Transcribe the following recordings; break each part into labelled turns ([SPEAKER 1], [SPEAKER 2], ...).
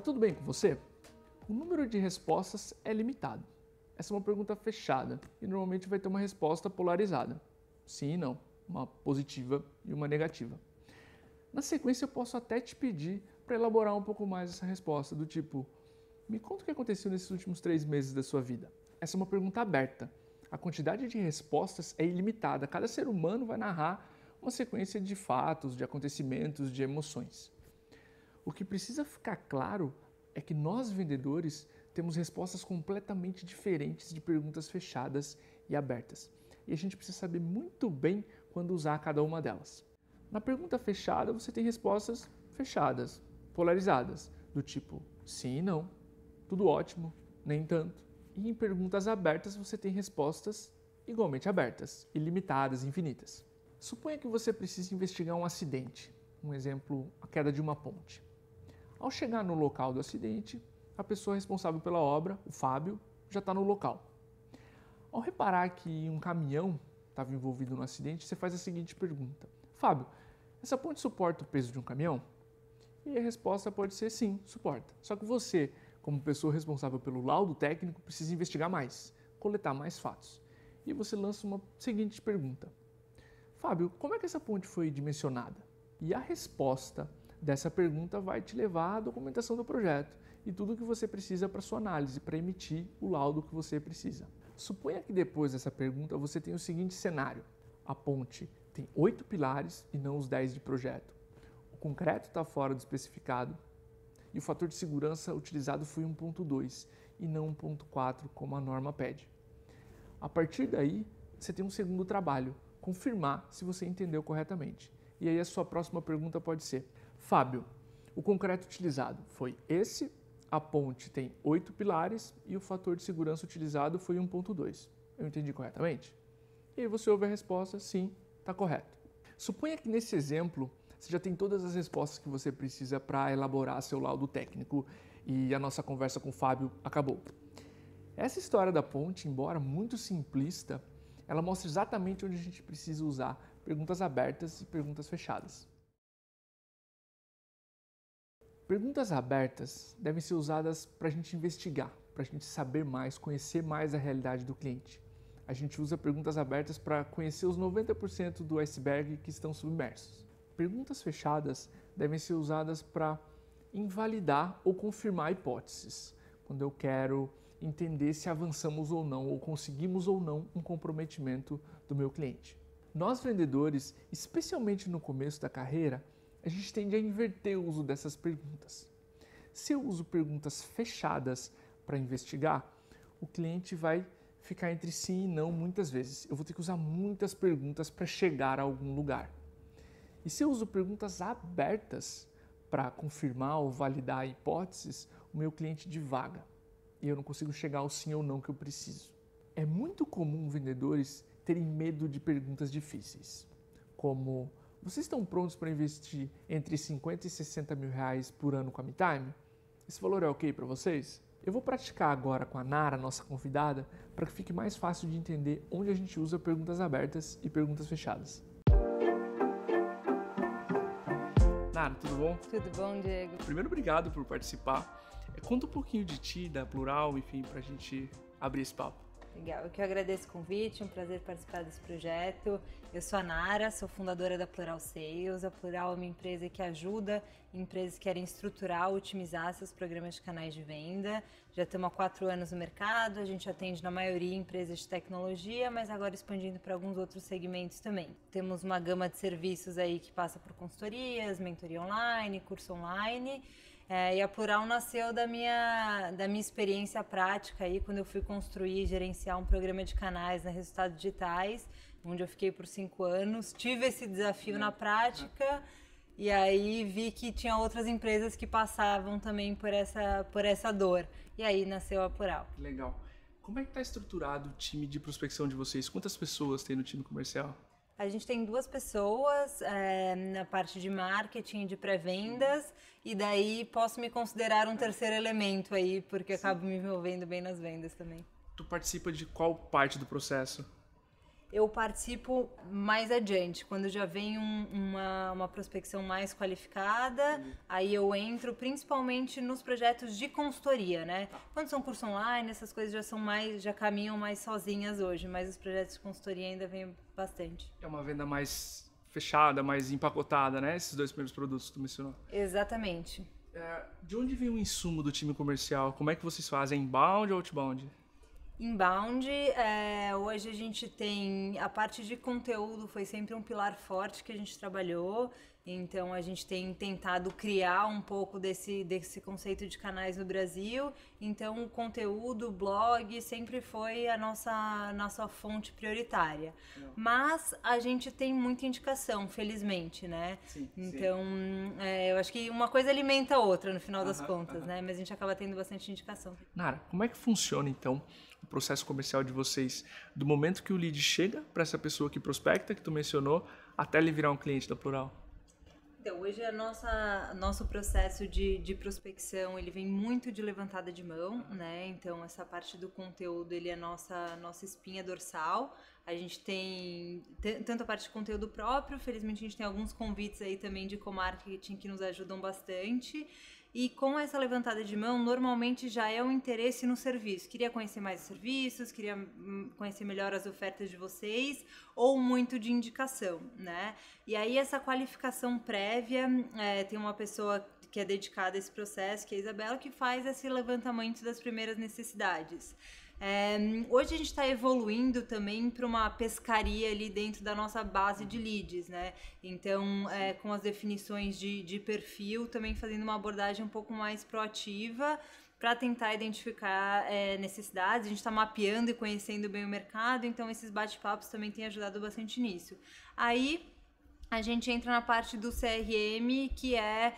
[SPEAKER 1] tudo bem com você? O número de respostas é limitado. Essa é uma pergunta fechada e normalmente vai ter uma resposta polarizada. Sim e não, uma positiva e uma negativa. Na sequência eu posso até te pedir para elaborar um pouco mais essa resposta, do tipo, me conta o que aconteceu nesses últimos 3 meses da sua vida. Essa é uma pergunta aberta. A quantidade de respostas é ilimitada. Cada ser humano vai narrar uma sequência de fatos, de acontecimentos, de emoções. O que precisa ficar claro é que nós, vendedores, temos respostas completamente diferentes de perguntas fechadas e abertas. E a gente precisa saber muito bem quando usar cada uma delas. Na pergunta fechada, você tem respostas fechadas, polarizadas, do tipo sim e não, tudo ótimo, nem tanto. E em perguntas abertas, você tem respostas igualmente abertas, ilimitadas, infinitas. Suponha que você precise investigar um acidente, um exemplo, a queda de uma ponte. Ao chegar no local do acidente, a pessoa responsável pela obra, o Fábio, já está no local. Ao reparar que um caminhão estava envolvido no acidente, você faz a seguinte pergunta: Fábio, essa ponte suporta o peso de um caminhão? E a resposta pode ser sim, suporta. Só que você, como pessoa responsável pelo laudo técnico, precisa investigar mais, coletar mais fatos. E você lança uma seguinte pergunta: Fábio, como é que essa ponte foi dimensionada? E a resposta dessa pergunta vai te levar à documentação do projeto e tudo o que você precisa para sua análise, para emitir o laudo que você precisa. Suponha que depois dessa pergunta você tem o seguinte cenário: a ponte tem 8 pilares e não os 10 de projeto. O concreto está fora do especificado e o fator de segurança utilizado foi 1.2 e não 1.4 como a norma pede. A partir daí, você tem um segundo trabalho: confirmar se você entendeu corretamente. E aí a sua próxima pergunta pode ser: Fábio, o concreto utilizado foi esse, a ponte tem 8 pilares e o fator de segurança utilizado foi 1.2. Eu entendi corretamente? E aí você ouve a resposta: sim, está correto. Suponha que nesse exemplo você já tem todas as respostas que você precisa para elaborar seu laudo técnico e a nossa conversa com o Fábio acabou. Essa história da ponte, embora muito simplista, ela mostra exatamente onde a gente precisa usar perguntas abertas e perguntas fechadas. Perguntas abertas devem ser usadas para a gente investigar, para a gente saber mais, conhecer mais a realidade do cliente. A gente usa perguntas abertas para conhecer os 90% do iceberg que estão submersos. Perguntas fechadas devem ser usadas para invalidar ou confirmar hipóteses, quando eu quero entender se avançamos ou não, ou conseguimos ou não um comprometimento do meu cliente. Nós vendedores, especialmente no começo da carreira, a gente tende a inverter o uso dessas perguntas. Se eu uso perguntas fechadas para investigar, o cliente vai ficar entre sim e não muitas vezes. Eu vou ter que usar muitas perguntas para chegar a algum lugar. E se eu uso perguntas abertas para confirmar ou validar hipóteses, o meu cliente divaga e eu não consigo chegar ao sim ou não que eu preciso. É muito comum vendedores terem medo de perguntas difíceis, como: vocês estão prontos para investir entre 50 e 60 mil reais por ano com a MeTime? Esse valor é ok para vocês? Eu vou praticar agora com a Nara, nossa convidada, para que fique mais fácil de entender onde a gente usa perguntas abertas e perguntas fechadas. Nara, tudo bom?
[SPEAKER 2] Tudo bom, Diego?
[SPEAKER 1] Primeiro, obrigado por participar. Conta um pouquinho de ti, da Plural, enfim, para a gente abrir esse papo.
[SPEAKER 2] Legal, eu que agradeço o convite, um prazer participar desse projeto. Eu sou a Nara, sou fundadora da Plural Sales. A Plural é uma empresa que ajuda empresas que querem estruturar, otimizar seus programas de canais de venda. Já estamos há 4 anos no mercado, a gente atende na maioria empresas de tecnologia, mas agora expandindo para alguns outros segmentos também. Temos uma gama de serviços aí que passa por consultorias, mentoria online, curso online. E a Plural nasceu da minha experiência prática aí, quando eu fui construir e gerenciar um programa de canais na Resultados Digitais, onde eu fiquei por 5 anos. Tive esse desafio na prática e aí vi que tinha outras empresas que passavam também por essa dor. E aí nasceu a Plural.
[SPEAKER 1] Legal. Como é que está estruturado o time de prospecção de vocês? Quantas pessoas tem no time comercial?
[SPEAKER 2] A gente tem 2 pessoas na parte de marketing, de pré-vendas, e daí posso me considerar um terceiro elemento aí, porque acabo me envolvendo bem nas vendas também.
[SPEAKER 1] Tu participa de qual parte do processo?
[SPEAKER 2] eu participo mais adiante, quando já vem uma prospecção mais qualificada, aí eu entro principalmente nos projetos de consultoria, né? Quando são curso online, essas coisas já caminham mais sozinhas hoje, mas os projetos de consultoria ainda vêm bastante.
[SPEAKER 1] É uma venda mais fechada, mais empacotada, né? Esses 2 primeiros produtos que tu mencionou.
[SPEAKER 2] Exatamente.
[SPEAKER 1] De onde vem o insumo do time comercial? Como é que vocês fazem? Inbound ou outbound?
[SPEAKER 2] Inbound, hoje a gente tem a parte de conteúdo, foi sempre um pilar forte que a gente trabalhou, então a gente tem tentado criar um pouco desse conceito de canais no Brasil, então o conteúdo, blog sempre foi a nossa fonte prioritária. Mas a gente tem muita indicação, felizmente, né?
[SPEAKER 1] Sim,
[SPEAKER 2] então, eu acho que uma coisa alimenta a outra no final das contas, né? Mas a gente acaba tendo bastante indicação.
[SPEAKER 1] Nara, como é que funciona então o processo comercial de vocês, do momento que o lead chega para essa pessoa que prospecta, que tu mencionou, até ele virar um cliente da Plural?
[SPEAKER 2] Então, hoje nosso processo de prospecção, ele vem muito de levantada de mão, né? Então, essa parte do conteúdo, ele é nossa espinha dorsal. A gente tem tanto a parte de conteúdo próprio, felizmente a gente tem alguns convites aí também de co-marketing que nos ajudam bastante. E com essa levantada de mão, normalmente já é um interesse no serviço. Queria conhecer mais os serviços, queria conhecer melhor as ofertas de vocês, ou muito de indicação, né? E aí essa qualificação prévia, tem uma pessoa que é dedicada a esse processo, que é a Isabela, que faz esse levantamento das primeiras necessidades. Hoje a gente está evoluindo também para uma pescaria ali dentro da nossa base de leads, né? Então, com as definições de perfil, também fazendo uma abordagem um pouco mais proativa para tentar identificar necessidades. A gente está mapeando e conhecendo bem o mercado, então esses bate-papos também têm ajudado bastante nisso. Aí a gente entra na parte do CRM, que é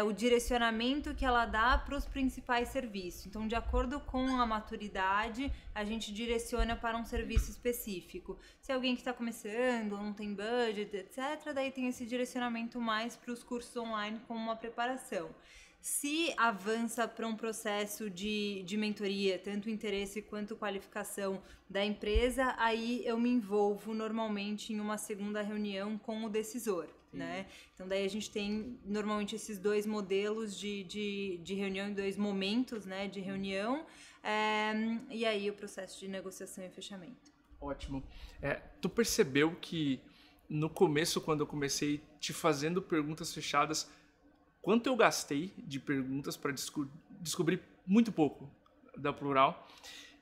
[SPEAKER 2] o direcionamento que ela dá para os principais serviços. Então, de acordo com a maturidade, a gente direciona para um serviço específico. Se é alguém que está começando, não tem budget, etc., daí tem esse direcionamento mais para os cursos online como uma preparação. Se avança para um processo de mentoria, tanto interesse quanto qualificação da empresa, aí eu me envolvo normalmente em uma segunda reunião com o decisor, né? Então daí a gente tem normalmente esses 2 modelos de reunião, 2 momentos, né, de reunião, e aí o processo de negociação e fechamento.
[SPEAKER 1] Ótimo. Tu percebeu que no começo, quando eu comecei te fazendo perguntas fechadas, quanto eu gastei de perguntas para descobrir muito pouco da Plural?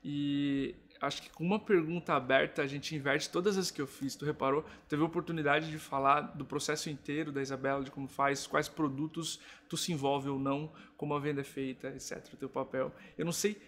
[SPEAKER 1] E acho que com uma pergunta aberta a gente inverte todas as que eu fiz. Tu reparou? Teve a oportunidade de falar do processo inteiro da Isabela, de como faz, quais produtos tu se envolve ou não, como a venda é feita, etc. O teu papel. Eu não sei,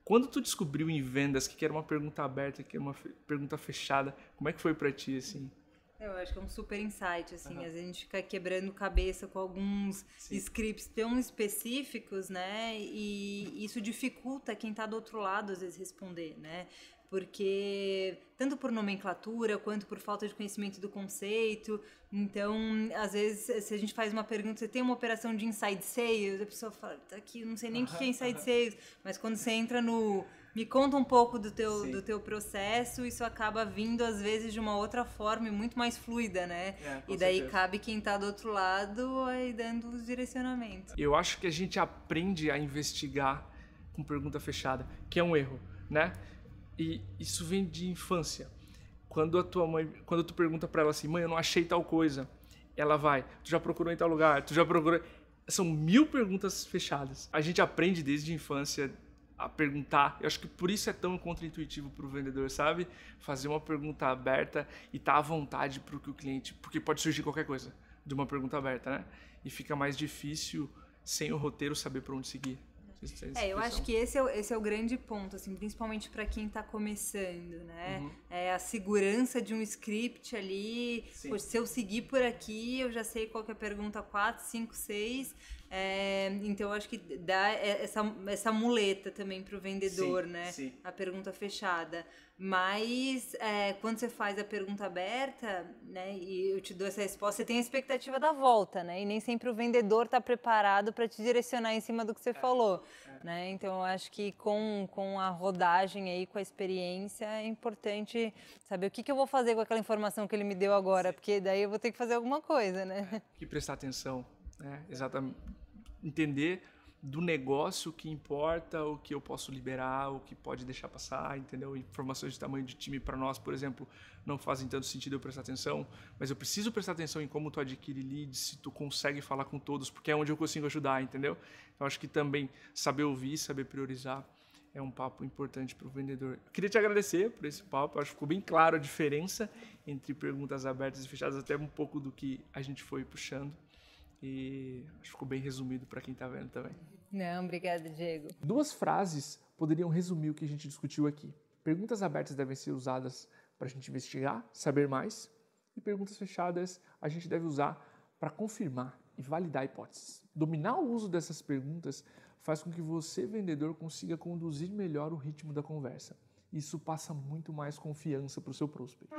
[SPEAKER 1] quando tu descobriu em vendas que era uma pergunta aberta, que era uma pergunta fechada, como é que foi para ti, assim?
[SPEAKER 2] Eu acho que é um super insight, assim, às vezes a gente fica quebrando cabeça com alguns scripts tão específicos, né, e isso dificulta quem está do outro lado, às vezes, responder, né, porque tanto por nomenclatura quanto por falta de conhecimento do conceito, então, às vezes, se a gente faz uma pergunta, você tem uma operação de inside sales, a pessoa fala, tá aqui, não sei nem o que é inside sales, mas quando você entra no... Me conta um pouco do teu processo, isso acaba vindo às vezes de uma outra forma e muito mais fluida, né? E daí certeza. Cabe quem está do outro lado aí dando os direcionamentos.
[SPEAKER 1] Eu acho que a gente aprende a investigar com pergunta fechada, que é um erro, né? E isso vem de infância. Quando a tua mãe, quando tu pergunta para ela assim, mãe, eu não achei tal coisa, ela vai, tu já procurou em tal lugar, tu já procurou... São 1000 perguntas fechadas. A gente aprende desde a infância a perguntar. Eu acho que por isso é tão contraintuitivo para o vendedor, sabe? Fazer uma pergunta aberta e estar à vontade para o cliente, porque pode surgir qualquer coisa de uma pergunta aberta, né? E fica mais difícil, sem o roteiro, saber para onde seguir.
[SPEAKER 2] Eu acho que esse é o grande ponto, assim, principalmente para quem está começando, né? É a segurança de um script ali. Poxa, se eu seguir por aqui, eu já sei qual que é a pergunta 4, 5, 6. Então, eu acho que dá essa muleta também para o vendedor,
[SPEAKER 1] sim,
[SPEAKER 2] né?
[SPEAKER 1] Sim.
[SPEAKER 2] A pergunta fechada. Mas, quando você faz a pergunta aberta, né, e eu te dou essa resposta, você tem a expectativa da volta, né? E nem sempre o vendedor está preparado para te direcionar em cima do que você falou, né? Então, eu acho que com a rodagem aí, com a experiência, é importante saber o que eu vou fazer com aquela informação que ele me deu agora, porque daí eu vou ter que fazer alguma coisa, né?
[SPEAKER 1] Que prestar atenção, né? Exatamente. Entender do negócio o que importa, o que eu posso liberar, o que pode deixar passar, entendeu? Informações de tamanho de time para nós, por exemplo, não fazem tanto sentido eu prestar atenção, mas eu preciso prestar atenção em como tu adquire leads, se tu consegue falar com todos, porque é onde eu consigo ajudar, entendeu? Então acho que também saber ouvir, saber priorizar é um papo importante para o vendedor. Eu queria te agradecer por esse papo, acho que ficou bem claro a diferença entre perguntas abertas e fechadas, até um pouco do que a gente foi puxando. E acho que ficou bem resumido para quem está vendo também.
[SPEAKER 2] Não, obrigada, Diego.
[SPEAKER 1] 2 frases poderiam resumir o que a gente discutiu aqui. Perguntas abertas devem ser usadas para a gente investigar, saber mais. E perguntas fechadas a gente deve usar para confirmar e validar hipóteses. Dominar o uso dessas perguntas faz com que você, vendedor, consiga conduzir melhor o ritmo da conversa. Isso passa muito mais confiança para o seu prospect.